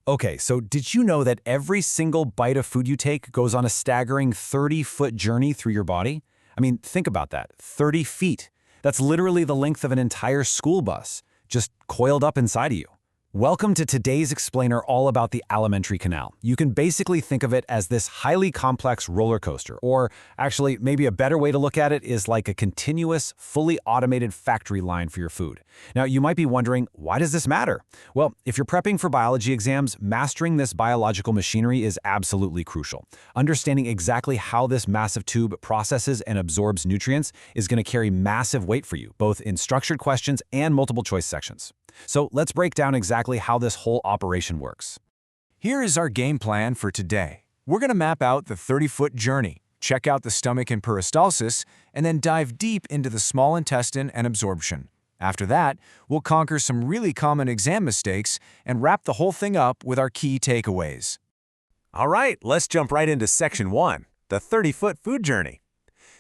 Okay, so did you know that every single bite of food you take goes on a staggering 30-foot journey through your body? I mean, think about that, 30 feet. That's literally the length of an entire school bus, just coiled up inside of you. Welcome to today's explainer all about the alimentary canal. You can basically think of it as this highly complex roller coaster, or actually maybe a better way to look at it is like a continuous, fully automated factory line for your food. Now, you might be wondering, why does this matter? Well, if you're prepping for biology exams, mastering this biological machinery is absolutely crucial. Understanding exactly how this massive tube processes and absorbs nutrients is going to carry massive weight for you, both in structured questions and multiple choice sections. So let's break down exactly how this whole operation works. Here is our game plan for today. We're going to map out the 30-foot journey, check out the stomach and peristalsis, and then dive deep into the small intestine and absorption. After that, we'll conquer some really common exam mistakes and wrap the whole thing up with our key takeaways. All right, let's jump right into Section 1, the 30-foot food journey.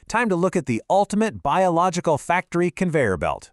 Time to look at the ultimate biological factory conveyor belt.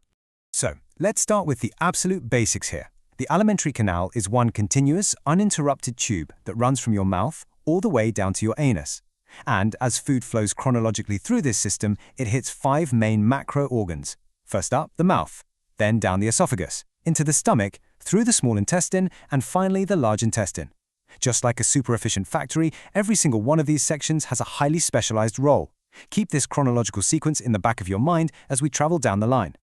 So, let's start with the absolute basics here. The alimentary canal is one continuous, uninterrupted tube that runs from your mouth all the way down to your anus. And as food flows chronologically through this system, it hits 5 main macro organs. First up, the mouth, then down the esophagus, into the stomach, through the small intestine, and finally the large intestine. Just like a super efficient factory, every single one of these sections has a highly specialized role. Keep this chronological sequence in the back of your mind as we travel down the line.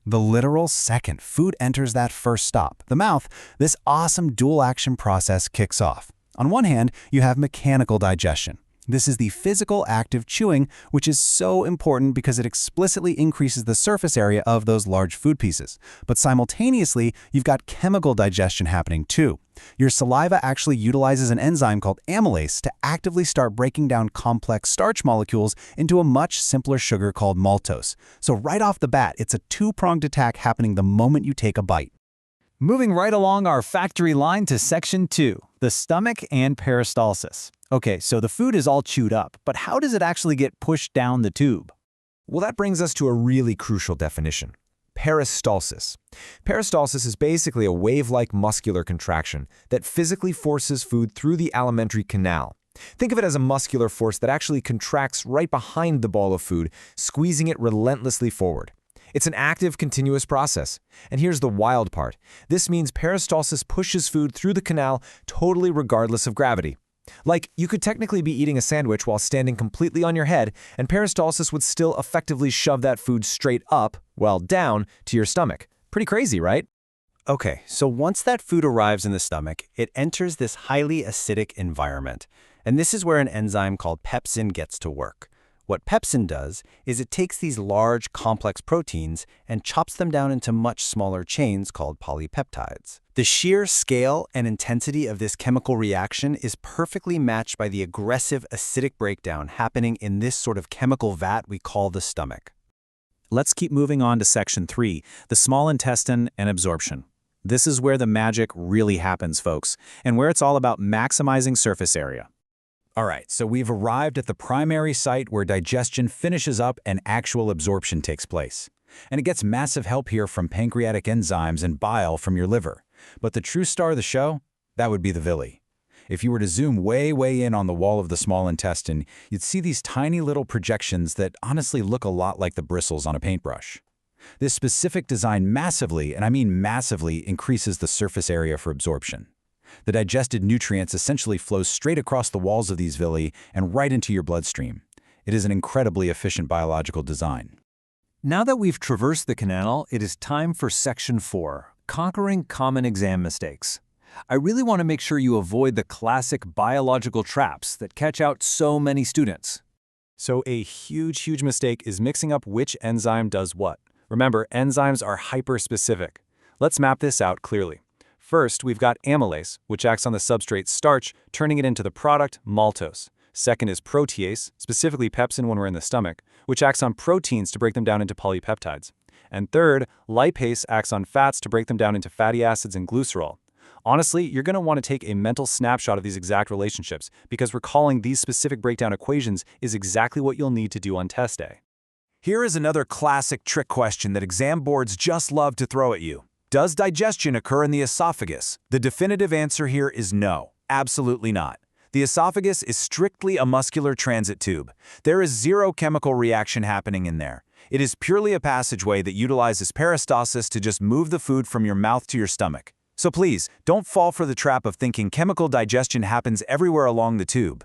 The literal second food enters that first stop, the mouth, this awesome dual-action process kicks off. On one hand, you have mechanical digestion. This is the physical act of chewing, which is so important because it explicitly increases the surface area of those large food pieces. But simultaneously, you've got chemical digestion happening too. Your saliva actually utilizes an enzyme called amylase to actively start breaking down complex starch molecules into a much simpler sugar called maltose. So right off the bat, it's a two-pronged attack happening the moment you take a bite. Moving right along our factory line to Section 2, the stomach and peristalsis. Okay, so the food is all chewed up, but how does it actually get pushed down the tube? Well, that brings us to a really crucial definition: peristalsis. Peristalsis is basically a wave-like muscular contraction that physically forces food through the alimentary canal. Think of it as a muscular force that actually contracts right behind the ball of food, squeezing it relentlessly forward. It's an active, continuous process. And here's the wild part. This means peristalsis pushes food through the canal totally regardless of gravity. Like, you could technically be eating a sandwich while standing completely on your head, and peristalsis would still effectively shove that food straight up, well, down, to your stomach. Pretty crazy, right? Okay, so once that food arrives in the stomach, it enters this highly acidic environment. And this is where an enzyme called pepsin gets to work. What pepsin does is it takes these large, complex proteins and chops them down into much smaller chains called polypeptides. The sheer scale and intensity of this chemical reaction is perfectly matched by the aggressive acidic breakdown happening in this sort of chemical vat we call the stomach. Let's keep moving on to Section 3, the small intestine and absorption. This is where the magic really happens, folks, and where it's all about maximizing surface area. All right, so we've arrived at the primary site where digestion finishes up and actual absorption takes place. And it gets massive help here from pancreatic enzymes and bile from your liver. But the true star of the show? That would be the villi. If you were to zoom way in on the wall of the small intestine, you'd see these tiny little projections that honestly look a lot like the bristles on a paintbrush. This specific design massively, and I mean massively, increases the surface area for absorption. The digested nutrients essentially flow straight across the walls of these villi and right into your bloodstream. It is an incredibly efficient biological design. Now that we've traversed the canal, it is time for Section 4, conquering common exam mistakes. I really want to make sure you avoid the classic biological traps that catch out so many students. So a huge mistake is mixing up which enzyme does what. Remember, enzymes are hyper-specific. Let's map this out clearly. First, we've got amylase, which acts on the substrate starch, turning it into the product maltose. Second is protease, specifically pepsin when we're in the stomach, which acts on proteins to break them down into polypeptides. And third, lipase acts on fats to break them down into fatty acids and glycerol. Honestly, you're going to want to take a mental snapshot of these exact relationships, because recalling these specific breakdown equations is exactly what you'll need to do on test day. Here is another classic trick question that exam boards just love to throw at you. Does digestion occur in the esophagus? The definitive answer here is no, absolutely not. The esophagus is strictly a muscular transit tube. There is zero chemical reaction happening in there. It is purely a passageway that utilizes peristalsis to just move the food from your mouth to your stomach. So please, don't fall for the trap of thinking chemical digestion happens everywhere along the tube.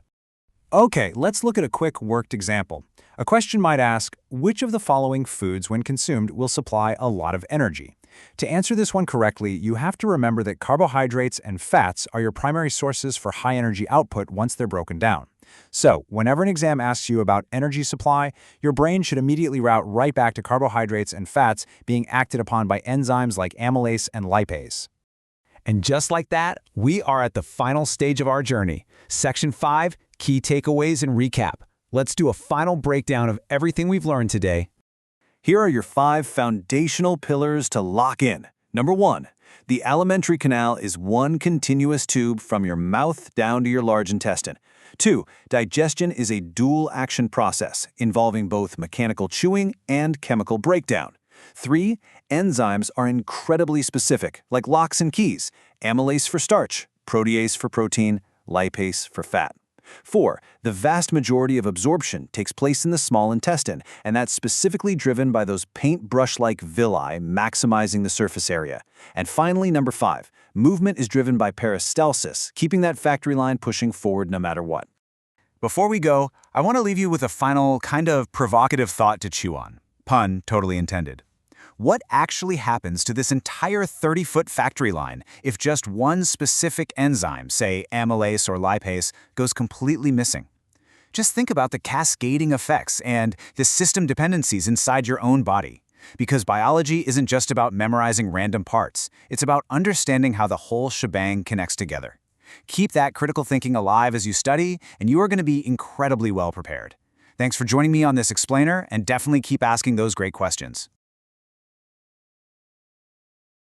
Okay, let's look at a quick worked example. A question might ask, which of the following foods, when consumed, will supply a lot of energy? To answer this one correctly, you have to remember that carbohydrates and fats are your primary sources for high energy output once they're broken down. So, whenever an exam asks you about energy supply, your brain should immediately route right back to carbohydrates and fats being acted upon by enzymes like amylase and lipase. And just like that, we are at the final stage of our journey. Section 5, Key Takeaways and Recap. Let's do a final breakdown of everything we've learned today. Here are your 5 foundational pillars to lock in. Number 1, the alimentary canal is one continuous tube from your mouth down to your large intestine. 2, digestion is a dual-action process involving both mechanical chewing and chemical breakdown. 3, enzymes are incredibly specific, like locks and keys: amylase for starch, protease for protein, lipase for fat. 4, the vast majority of absorption takes place in the small intestine, and that's specifically driven by those paintbrush-like villi maximizing the surface area. And finally, number 5, movement is driven by peristalsis, keeping that factory line pushing forward no matter what. Before we go, I want to leave you with a final, kind of provocative thought to chew on. Pun totally intended. What actually happens to this entire 30-foot factory line if just one specific enzyme, say amylase or lipase, goes completely missing? Just think about the cascading effects and the system dependencies inside your own body. Because biology isn't just about memorizing random parts, it's about understanding how the whole shebang connects together. Keep that critical thinking alive as you study, and you are going to be incredibly well prepared. Thanks for joining me on this explainer, and definitely keep asking those great questions.